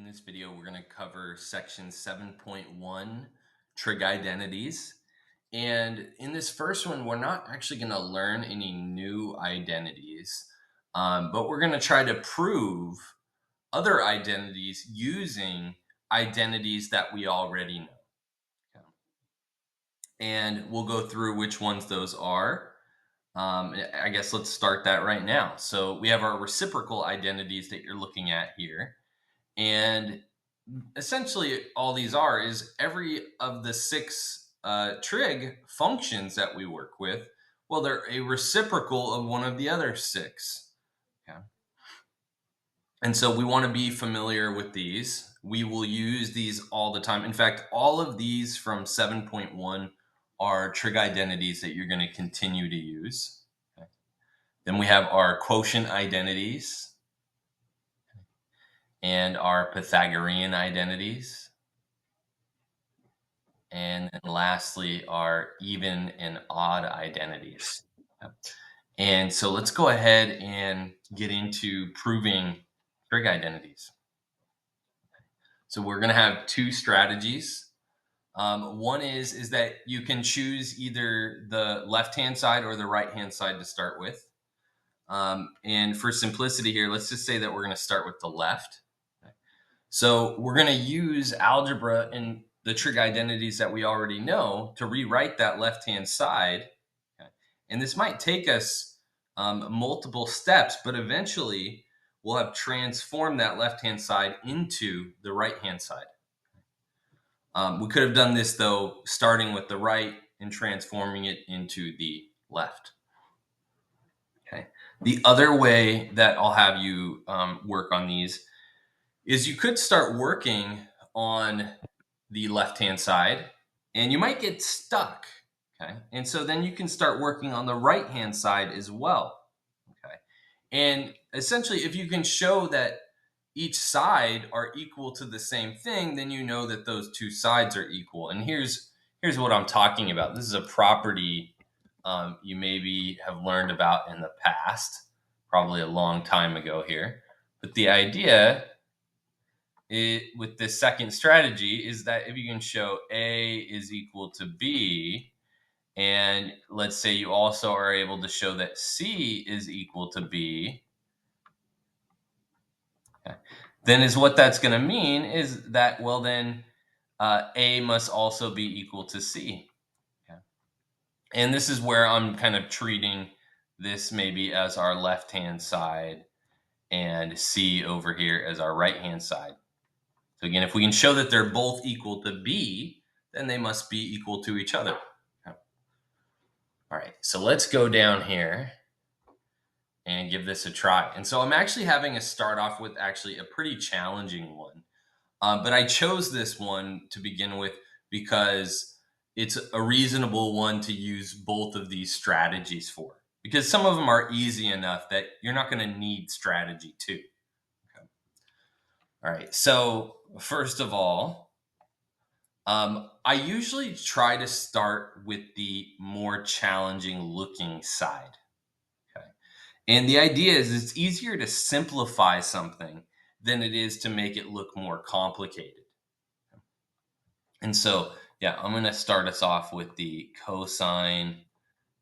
this video, we're going to cover section 7.1, Trig Identities. And in this first one, we're not actually going to learn any new identities, but we're going to try to prove other identities using identities that we already know. Okay. And we'll go through which ones those are. I guess let's start that right now. So we have our reciprocal identities that you're looking at here. And essentially all these are is every of the six trig functions that we work with, well, they're a reciprocal of one of the other six. Okay. And so we want to be familiar with these. We will use these all the time. In fact, all of these from 7.1 are trig identities that you're going to continue to use. Okay. Then we have our quotient identities and our Pythagorean identities. And then lastly, our even and odd identities. And so let's go ahead and get into proving trig identities. So we're going to have two strategies. One is that you can choose either the left-hand side or the right-hand side to start with. And for simplicity here, let's just say that we're going to start with the left. So we're going to use algebra and the trig identities that we already know to rewrite that left-hand side. Okay. And this might take us multiple steps, but eventually we'll have transformed that left-hand side into the right-hand side. We could have done this, though, starting with the right and transforming it into the left. Okay. The other way that I'll have you work on these is you could start working on the left-hand side and you might get stuck. Okay. And so then you can start working on the right-hand side as well. Okay. And essentially, if you can show that each side are equal to the same thing, then you know that those two sides are equal. And here's what I'm talking about. This is a property you maybe have learned about in the past, probably a long time ago here. But the idea with this second strategy is that if you can show A is equal to B, and let's say you also are able to show that C is equal to B, okay, then is what that's going to mean is that, well, then A must also be equal to C. Okay. And this is where I'm kind of treating this maybe as our left-hand side and C over here as our right-hand side. So again, if we can show that they're both equal to B, then they must be equal to each other. Okay. All right, so let's go down here and give this a try. And so I'm actually having us start off with actually a pretty challenging one. But I chose this one to begin with because it's a reasonable one to use both of these strategies for. Because some of them are easy enough that you're not going to need strategy too. Okay. All right, so first of all, I usually try to start with the more challenging looking side. Okay. And the idea is it's easier to simplify something than it is to make it look more complicated. And so, yeah, I'm going to start us off with the cosine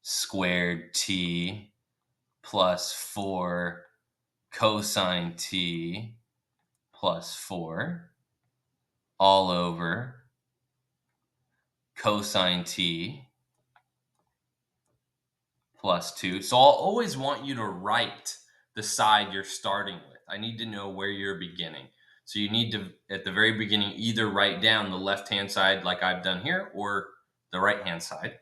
squared t plus 4 cosine t plus 4 all over cosine t plus 2. So I'll always want you to write the side you're starting with. I need to know where you're beginning. So you need to, at the very beginning, either write down the left-hand side like I've done here or the right-hand side.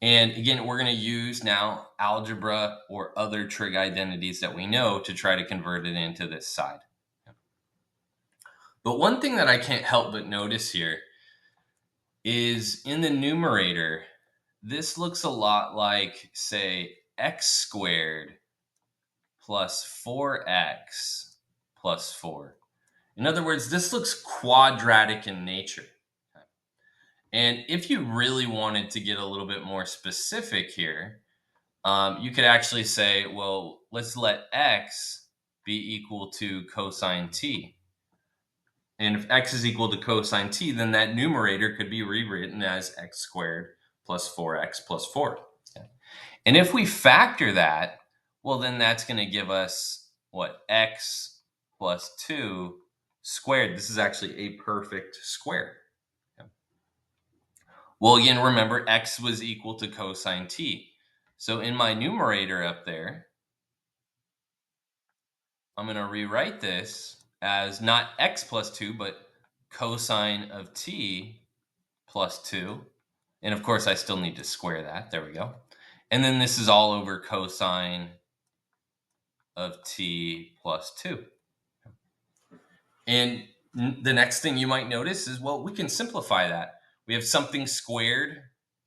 And again, we're going to use now algebra or other trig identities that we know to try to convert it into this side. But one thing that I can't help but notice here is in the numerator, this looks a lot like, say, x squared plus 4x plus 4. In other words, this looks quadratic in nature. And if you really wanted to get a little bit more specific here, you could actually say, well, let's let x be equal to cosine t. And if x is equal to cosine t, then that numerator could be rewritten as x squared plus 4x plus 4. Okay. And if we factor that, well, then that's going to give us what? X plus 2 squared. This is actually a perfect square. Okay. Well, again, remember x was equal to cosine t. So in my numerator up there, I'm going to rewrite this as not x plus 2, but cosine of t plus 2. And of course, I still need to square that. There we go. And then this is all over cosine of t plus 2. And the next thing you might notice is, well, we can simplify that. We have something squared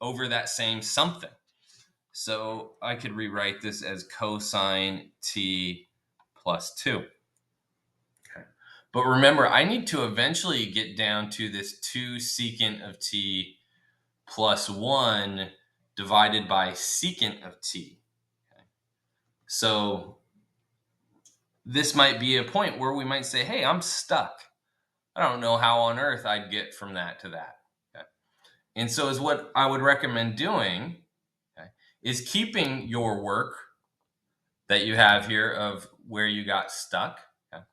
over that same something. So I could rewrite this as cosine t plus 2. Okay. But remember, I need to eventually get down to this 2 secant of t plus 1 divided by secant of t. Okay. So this might be a point where we might say, hey, I'm stuck. I don't know how on earth I'd get from that to that. Okay. And so is what I would recommend doing, okay, is keeping your work that you have here of where you got stuck. Okay.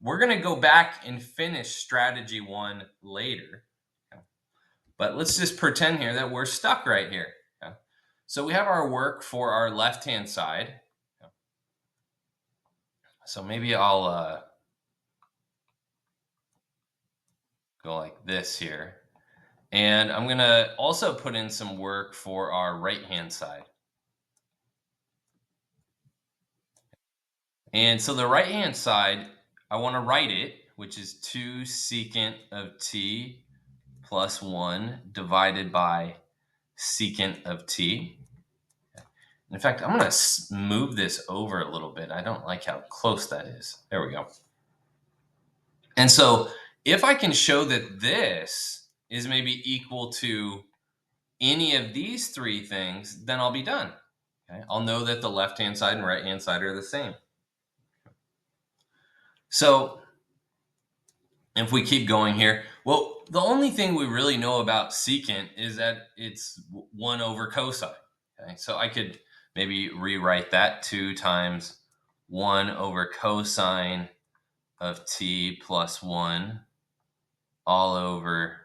We're going to go back and finish strategy 1 later. Okay. But let's just pretend here that we're stuck right here. Okay. So we have our work for our left-hand side. Okay. So maybe I'll go like this here. And I'm going to also put in some work for our right-hand side. And so the right-hand side, I want to write it, which is 2 secant of t plus 1 divided by secant of t. In fact, I'm going to move this over a little bit. I don't like how close that is. There we go. And so if I can show that this is maybe equal to any of these three things, then I'll be done. Okay? I'll know that the left-hand side and right-hand side are the same. So if we keep going here, well, the only thing we really know about secant is that it's 1 over cosine. Okay? So I could maybe rewrite that 2 times 1 over cosine of t plus 1 all over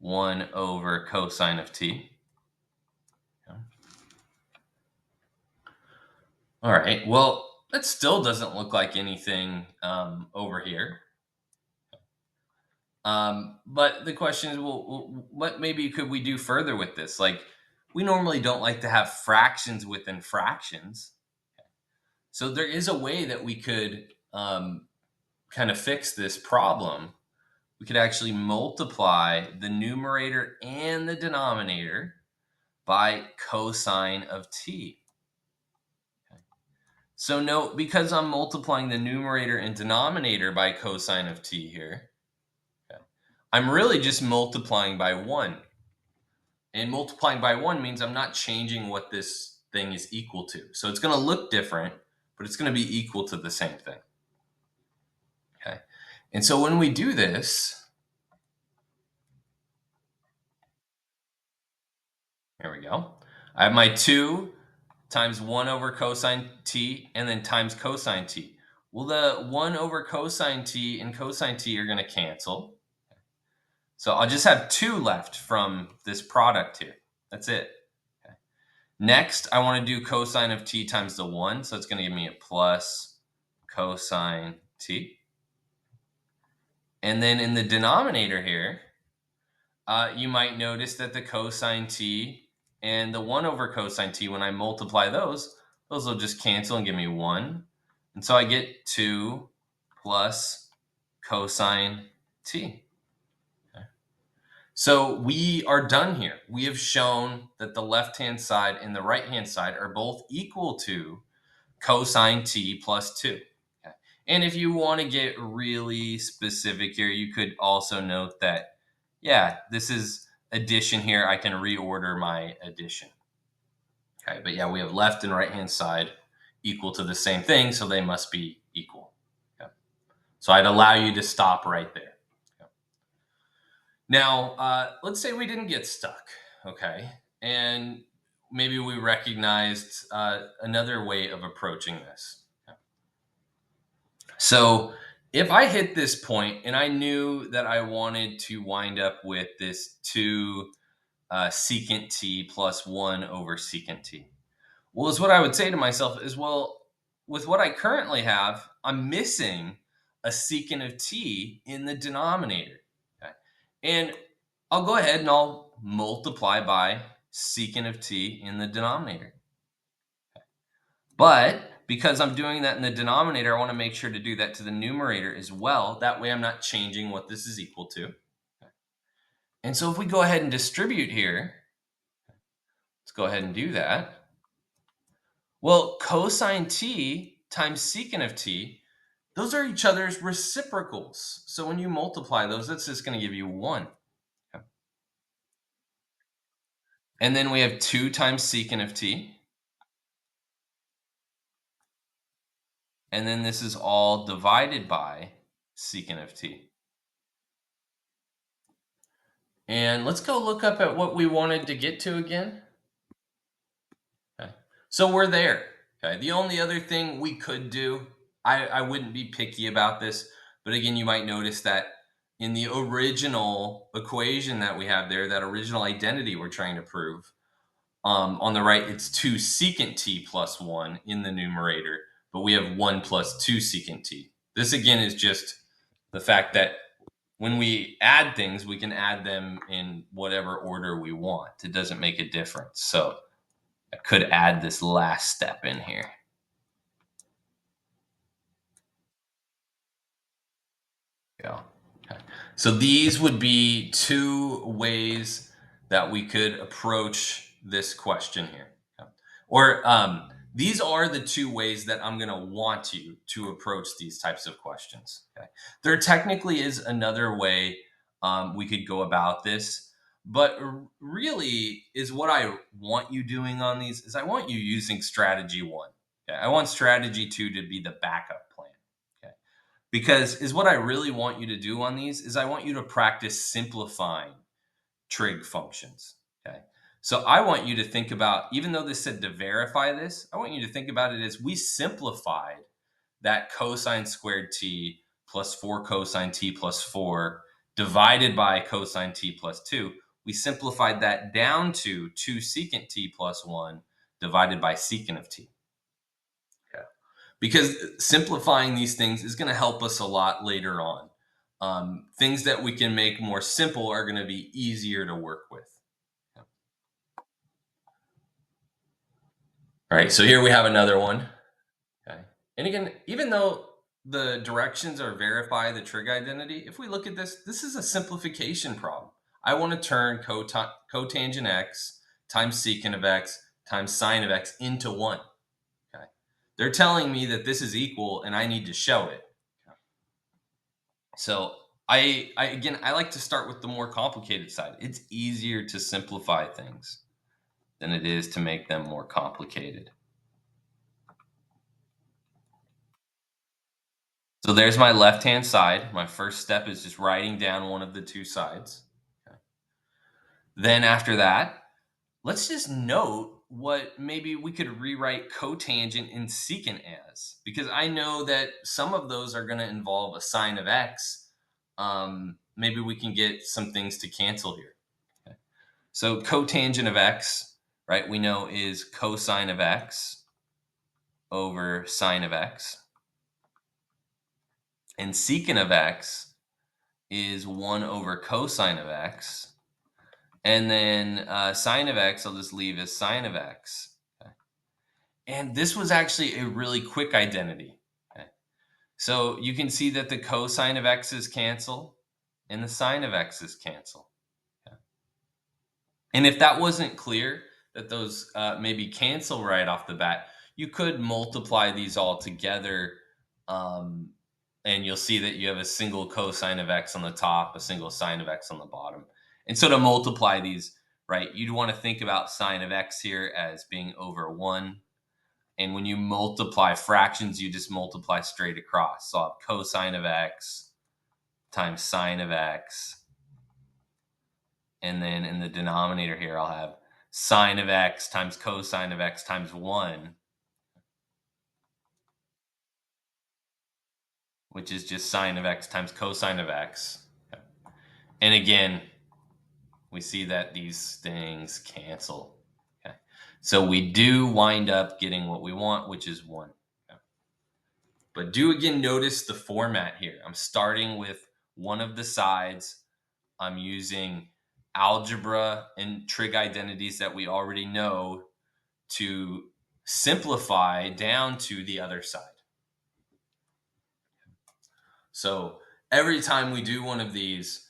1 over cosine of t. Okay. All right, well, that still doesn't look like anything over here. But the question is, well, what maybe could we do further with this? Like, we normally don't like to have fractions within fractions. So there is a way that we could kind of fix this problem. We could actually multiply the numerator and the denominator by cosine of t. Okay. So note, because I'm multiplying the numerator and denominator by cosine of t here, okay, I'm really just multiplying by 1. And multiplying by 1 means I'm not changing what this thing is equal to. So it's going to look different, but it's going to be equal to the same thing. Okay. And so when we do this, here we go. I have my 2 times 1 over cosine t and then times cosine t. Well, the 1 over cosine t and cosine t are going to cancel. So I'll just have 2 left from this product here. That's it. Okay. Next, I want to do cosine of t times the 1. So it's going to give me a plus cosine t. And then in the denominator here, you might notice that the cosine t and the 1 over cosine t, when I multiply those will just cancel and give me 1. And so I get 2 plus cosine t. Okay. So we are done here. We have shown that the left-hand side and the right-hand side are both equal to cosine t plus 2. Okay. And if you want to get really specific here, you could also note that, yeah, this is addition here. I can reorder my addition. Okay, but yeah, we have left and right hand side equal to the same thing, so they must be equal. Okay. So I'd allow you to stop right there. Now, let's say we didn't get stuck, okay? And maybe we recognized another way of approaching this. So, if I hit this point and I knew that I wanted to wind up with this 2 secant t plus 1 over secant t, well, is what I would say to myself is, well, with what I currently have, I'm missing a secant of t in the denominator. Okay. And I'll go ahead and I'll multiply by secant of t in the denominator. But because I'm doing that in the denominator, I want to make sure to do that to the numerator as well. That way I'm not changing what this is equal to. And so if we go ahead and distribute here, let's go ahead and do that. Well, cosine t times secant of t, those are each other's reciprocals. So when you multiply those, that's just going to give you 1. And then we have 2 times secant of t. And then this is all divided by secant of t. And let's go look up at what we wanted to get to again. Okay. So we're there. Okay. The only other thing we could do, I wouldn't be picky about this, but again, you might notice that in the original equation that we have there, that original identity we're trying to prove, on the right, it's 2 secant t plus 1 in the numerator, but we have 1 plus 2 secant t. This again is just the fact that when we add things, we can add them in whatever order we want. It doesn't make a difference. So I could add this last step in here. Yeah. Okay. So these would be 2 ways that we could approach this question here. Okay. Or these are the 2 ways that I'm going to want you to approach these types of questions. Okay. There technically is another way we could go about this, but really is what I want you doing on these is I want you using strategy 1. Okay. I want strategy 2 to be the backup plan. Okay. Because is what I really want you to do on these is I want you to practice simplifying trig functions. Okay. So I want you to think about, even though this said to verify this, I want you to think about it as we simplified that cosine squared t plus 4 cosine t plus 4 divided by cosine t plus 2. We simplified that down to 2 secant t plus 1 divided by secant of t. Because simplifying these things is going to help us a lot later on. Things that we can make more simple are going to be easier to work with. All right, so here we have another one. Okay. And again, even though the directions are verify the trig identity, if we look at this, this is a simplification problem. I want to turn cotangent x times secant of x times sine of x into 1. Okay. They're telling me that this is equal and I need to show it. So I like to start with the more complicated side. It's easier to simplify things than it is to make them more complicated. So there's my left-hand side. My first step is just writing down one of the 2 sides. Okay. Then after that, let's just note what maybe we could rewrite cotangent and secant as, because I know that some of those are going to involve a sine of x. Maybe we can get some things to cancel here. Okay. So cotangent of x, right, we know is cosine of x over sine of x. And secant of x is 1 over cosine of x. And then sine of x, I'll just leave as sine of x. Okay. And this was actually a really quick identity. Okay. So you can see that the cosine of x's cancel and the sine of x's cancel. Okay. And if that wasn't clear, that those maybe cancel right off the bat, you could multiply these all together. And you'll see that you have a single cosine of x on the top, a single sine of x on the bottom. And so to multiply these, right, you'd want to think about sine of x here as being over 1. And when you multiply fractions, you just multiply straight across. So I'll have cosine of x times sine of x And then in the denominator here, I'll have sine of x times cosine of x times 1, which is just sine of x times cosine of x. And again, we see that these things cancel. Okay. So we do wind up getting what we want, which is 1. Okay. But do again notice the format here. I'm starting with one of the sides. I'm using algebra and trig identities that we already know to simplify down to the other side. So every time we do one of these,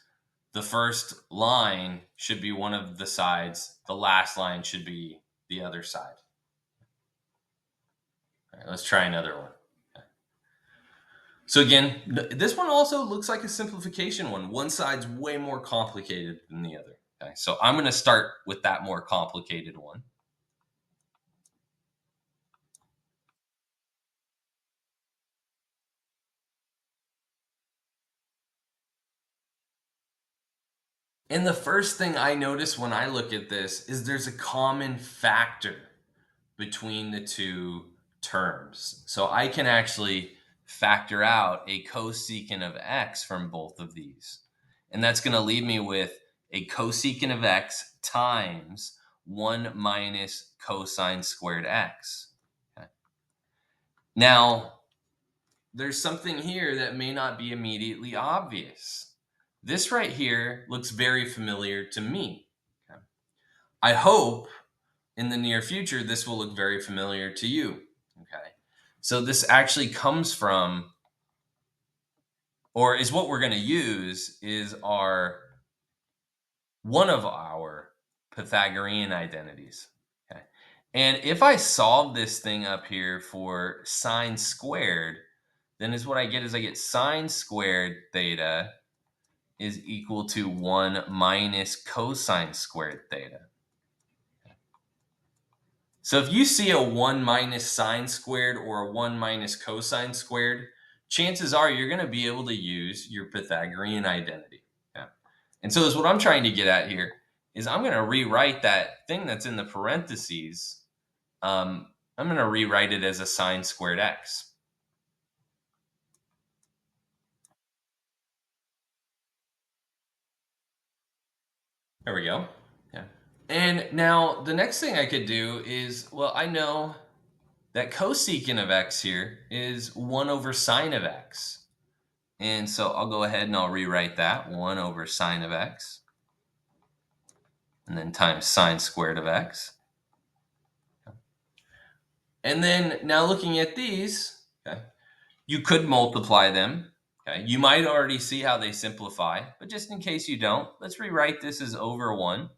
the first line should be one of the sides, the last line should be the other side. All right, let's try another one. Okay. So again, this one also looks like a simplification one. One side's way more complicated than the other. Okay, so I'm going to start with that more complicated one. And the first thing I notice when I look at this is there's a common factor between the two terms. So I can actually factor out a cosecant of x from both of these. And that's going to leave me with a cosecant of x times 1 minus cosine squared x. Okay. Now, there's something here that may not be immediately obvious. This right here looks very familiar to me. Okay. I hope in the near future this will look very familiar to you. Okay. So this actually comes from, or is what we're going to use, is our one of our Pythagorean identities. Okay. And if I solve this thing up here for sine squared, then is what I get is I get sine squared theta is equal to 1 minus cosine squared theta. So if you see a 1 minus sine squared or a 1 minus cosine squared, chances are you're going to be able to use your Pythagorean identity. Yeah. And so is what I'm trying to get at here is I'm going to rewrite that thing that's in the parentheses. I'm going to rewrite it as a sine squared x. There we go. Yeah. And now the next thing I could do is, well, I know that cosecant of x here is 1 over sine of x. And so I'll go ahead and I'll rewrite that 1 over sine of x. And then times sine squared of x. And then now looking at these, okay, you could multiply them. Okay, you might already see how they simplify, but just in case you don't, let's rewrite this as over 1.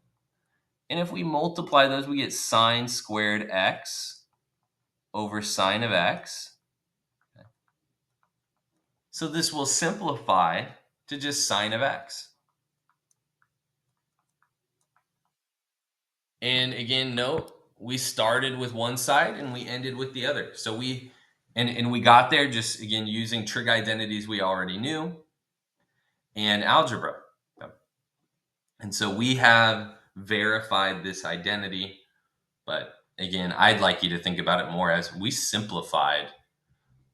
And if we multiply those, we get sine squared x over sine of x. Okay. So this will simplify to just sine of x. And again, note we started with one side and we ended with the other. So we got there just again using trig identities we already knew and algebra. And so we have verified this identity, but again, I'd like you to think about it more as we simplified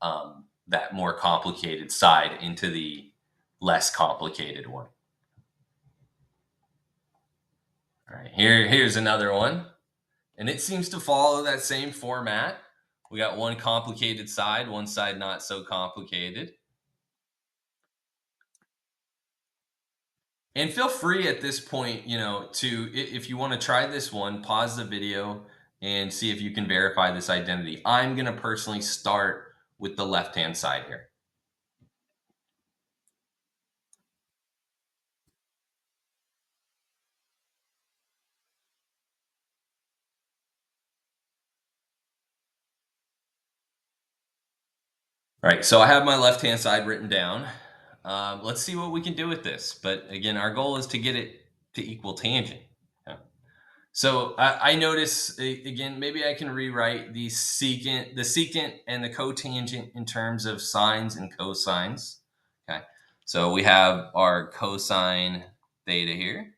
that more complicated side into the less complicated one. All right, here's another one. And it seems to follow that same format. We got one complicated side, one side not so complicated. And feel free at this point, to, if you want to try this one, pause the video and see if you can verify this identity. I'm going to personally start with the left-hand side here. All right, so I have my left-hand side written down. Let's see what we can do with this. But again, our goal is to get it to equal tangent. Okay. So I notice again, maybe I can rewrite the secant and the cotangent in terms of sines and cosines. Okay, so we have our cosine theta here,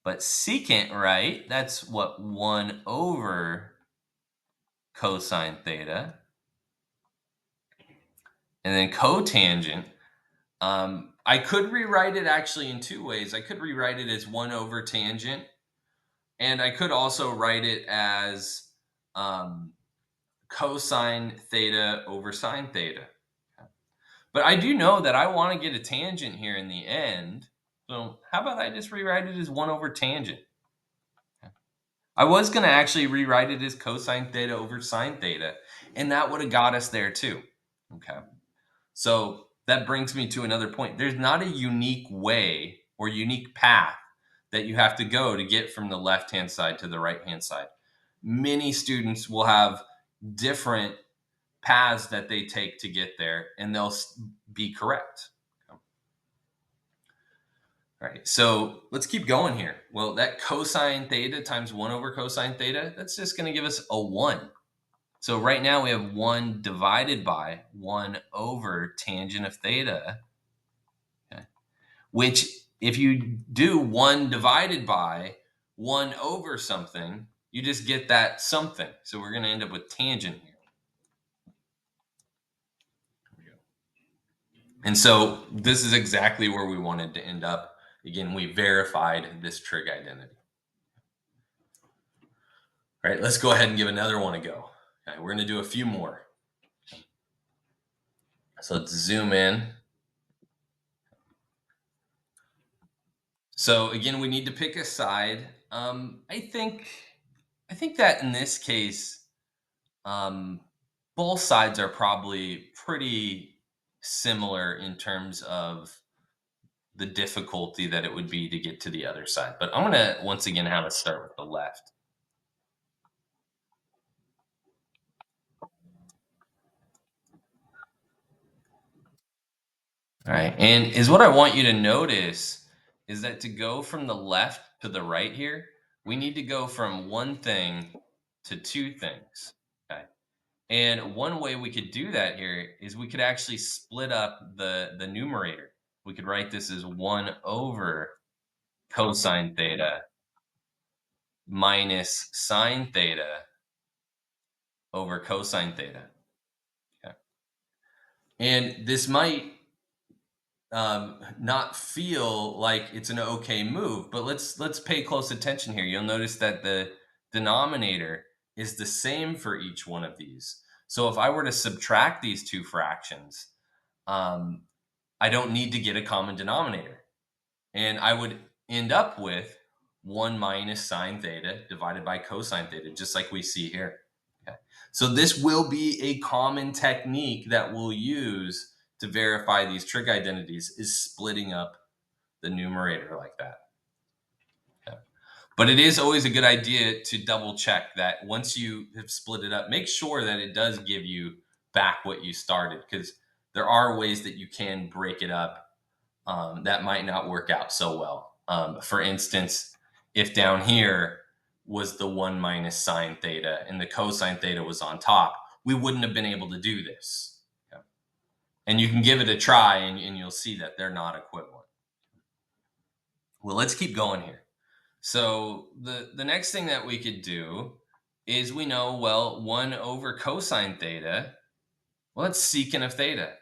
But secant, right, that's what, 1 over cosine theta. And then cotangent, I could rewrite it actually in two ways. I could rewrite it as 1 over tangent, and I could also write it as um, cosine theta over sine theta. But I do know that I want to get a tangent here in the end. So how about I just rewrite it as 1 over tangent? I was going to actually rewrite it as cosine theta over sine theta, and that would have got us there too. Okay. So that brings me to another point. There's not a unique way or unique path that you have to go to get from the left-hand side to the right-hand side. Many students will have different paths that they take to get there, and they'll be correct. All right, so let's keep going here. Well, that cosine theta times 1 over cosine theta, that's just going to give us a 1. So right now we have 1 divided by 1 over tangent of theta, okay, which if you do 1 divided by 1 over something, you just get that something. So we're going to end up with tangent here. And so this is exactly where we wanted to end up. Again, we verified this trig identity. All right, let's go ahead and give another one a go. Okay, we're going to do a few more. So let's zoom in. So again, we need to pick a side. I think that in this case, um, both sides are probably pretty similar in terms of the difficulty that it would be to get to the other side. But I'm going to once again have us start with the left. All right. And is what I want you to notice is that to go from the left to the right here, we need to go from one thing to two things. Okay. And one way we could do that here is we could actually split up the numerator. We could write this as 1 over cosine theta minus sine theta over cosine theta. Okay. And this might not feel like it's an okay move, but let's pay close attention here. You'll notice that the denominator is the same for each one of these. So if I were to subtract these two fractions, um, I don't need to get a common denominator. And I would end up with 1 minus sine theta divided by cosine theta, just like we see here. Okay. So this will be a common technique that we'll use to verify these trig identities, is splitting up the numerator like that. Okay. But it is always a good idea to double check that once you have split it up, make sure that it does give you back what you started, because there are ways that you can break it up that might not work out so well. For instance, if down here was the 1 minus sine theta and the cosine theta was on top, we wouldn't have been able to do this. Okay. And you can give it a try and you'll see that they're not equivalent. Well, let's keep going here. So the next thing that we could do is we know, well, 1 over cosine theta, well, that's secant of theta.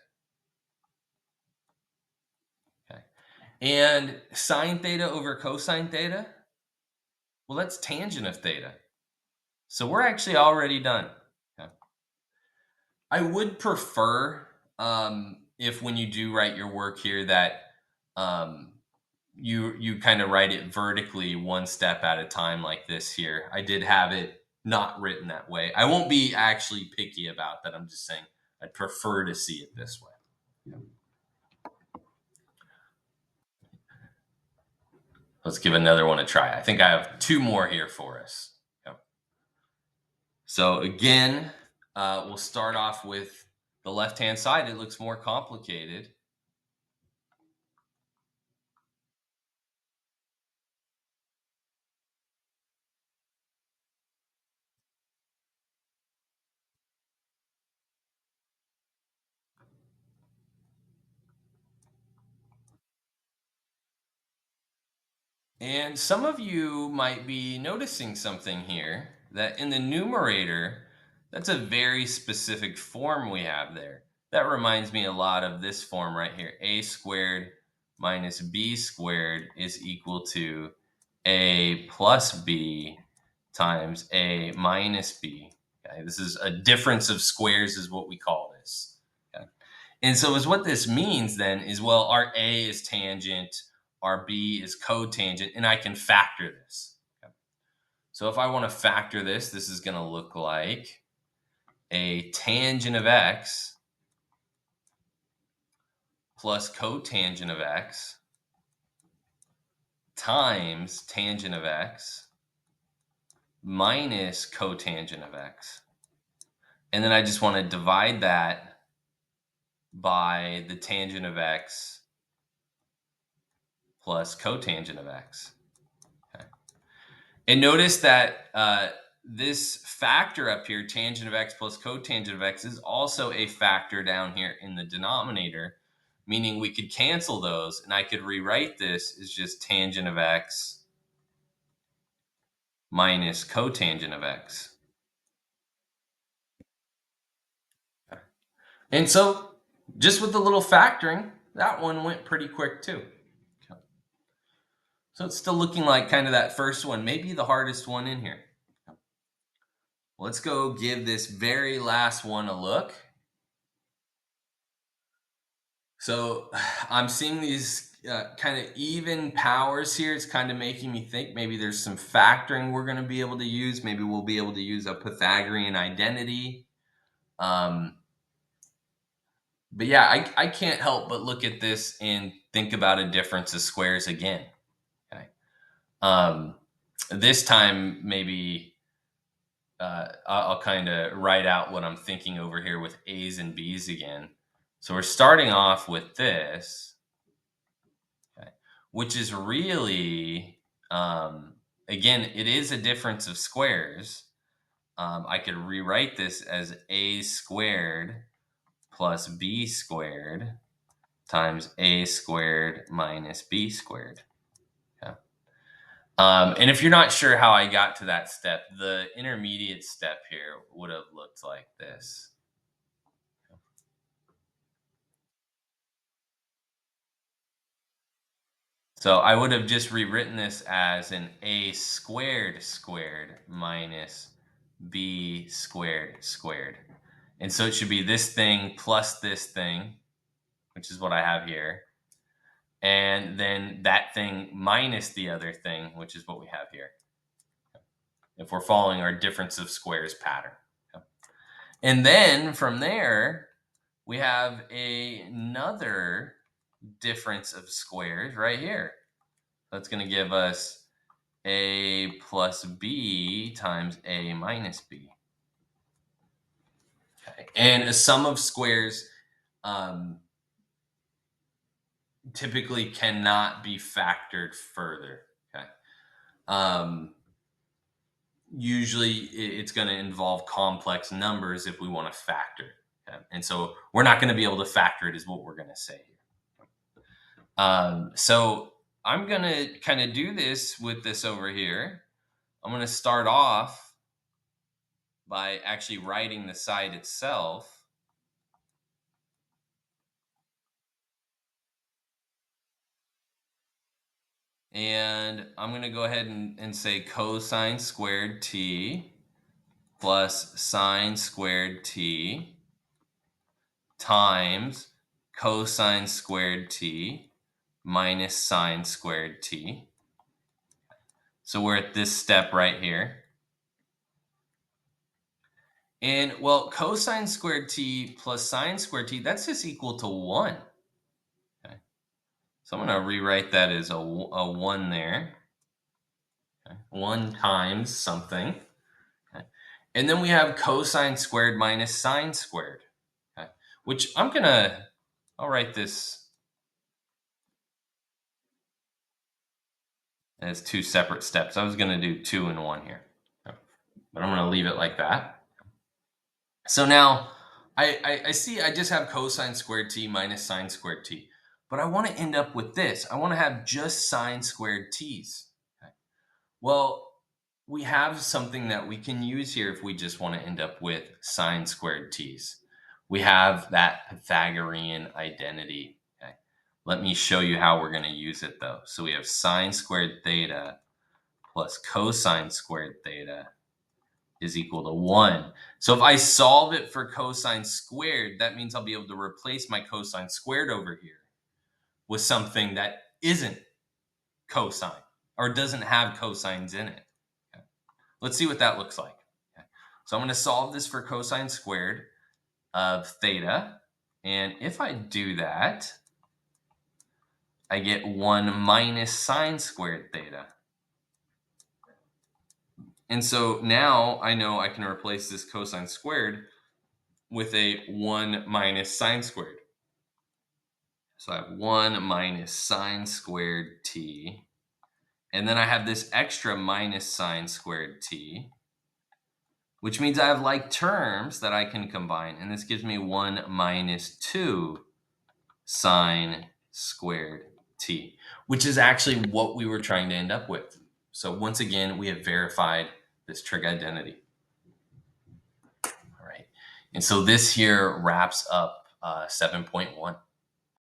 Okay. And sine theta over cosine theta, well, that's tangent of theta. So we're actually already done. Okay. I would prefer, if when you do write your work here, that um, you kind of write it vertically one step at a time like this here. I did have it not written that way. I won't be actually picky about that. I'm just saying I'd prefer to see it this way. Yeah. Let's give another one a try. I think I have two more here for us. Yeah. So again, we'll start off with the left-hand side. It looks more complicated. And some of you might be noticing something here that in the numerator, that's a very specific form we have there. That reminds me a lot of this form right here. A squared minus b squared is equal to a plus b times a minus b. Okay, this is a difference of squares is what we call this. Okay. And so is what this means then is, well, our A is tangent, our B is cotangent, and I can factor this. Okay. So if I want to factor this is going to look like a tangent of x plus cotangent of x times tangent of x minus cotangent of x. And then I just want to divide that by the tangent of x plus cotangent of x. Okay. And notice that this factor up here, tangent of x plus cotangent of x, is also a factor down here in the denominator, meaning we could cancel those, and I could rewrite this as just tangent of x minus cotangent of x. And so, just with the little factoring, that one went pretty quick too. So it's still looking like kind of that first one, maybe the hardest one in here. Let's go give this very last one a look. So I'm seeing these kind of even powers here. It's kind of making me think maybe there's some factoring we're going to be able to use. Maybe we'll be able to use a Pythagorean identity. Um, but yeah, I can't help but look at this and think about a difference of squares again. Okay. Um, this time, maybe I'll kind of write out what I'm thinking over here with A's and B's again. So we're starting off with this. Okay. Which is really, again, it is a difference of squares. I could rewrite this as a squared plus b squared times a squared minus b squared. Okay. And if you're not sure how I got to that step, the intermediate step here would have looked like this. So I would have just rewritten this as an a squared squared minus b squared squared. And so it should be this thing plus this thing, which is what I have here. And then that thing minus the other thing, which is what we have here. If we're following our difference of squares pattern. And then from there, we have another difference of squares right here. That's going to give us a plus b times a minus b. Okay. And a sum of squares typically cannot be factored further. Okay. Um, Usually it's going to involve complex numbers if we want to factor. Okay. And so we're not going to be able to factor it is what we're going to say here. So I'm going to kind of do this with this over here. I'm going to start off by actually writing the side itself. And I'm going to go ahead and say cosine squared t plus sine squared t times cosine squared t minus sine squared t. So we're at this step right here. And well, cosine squared t plus sine squared t, that's just equal to 1. Okay. So I'm going to rewrite that as a 1 there. Okay. 1 times something. Okay. And then we have cosine squared minus sine squared. Okay. Which I'll write this as 2 separate steps. I was going to do 2 and 1 here. Okay. But I'm going to leave it like that. So now I see I just have cosine squared t minus sine squared t. But I want to end up with this. I want to have just sine squared t's. Well, we have something that we can use here if we just want to end up with sine squared t's. We have that Pythagorean identity. Okay. Let me show you how we're going to use it though. So we have sine squared theta plus cosine squared theta is equal to 1. So if I solve it for cosine squared, that means I'll be able to replace my cosine squared over here with something that isn't cosine or doesn't have cosines in it. Okay. Let's see what that looks like. Okay. So I'm going to solve this for cosine squared of theta. And if I do that, I get 1 minus sine squared theta. And so now I know I can replace this cosine squared with a 1 minus sine squared. So I have 1 minus sine squared t. And then I have this extra minus sine squared t, which means I have like terms that I can combine. And this gives me 1 minus 2 sine squared t, which is actually what we were trying to end up with. So once again, we have verified this trig identity. All right. And so this here wraps up 7.1.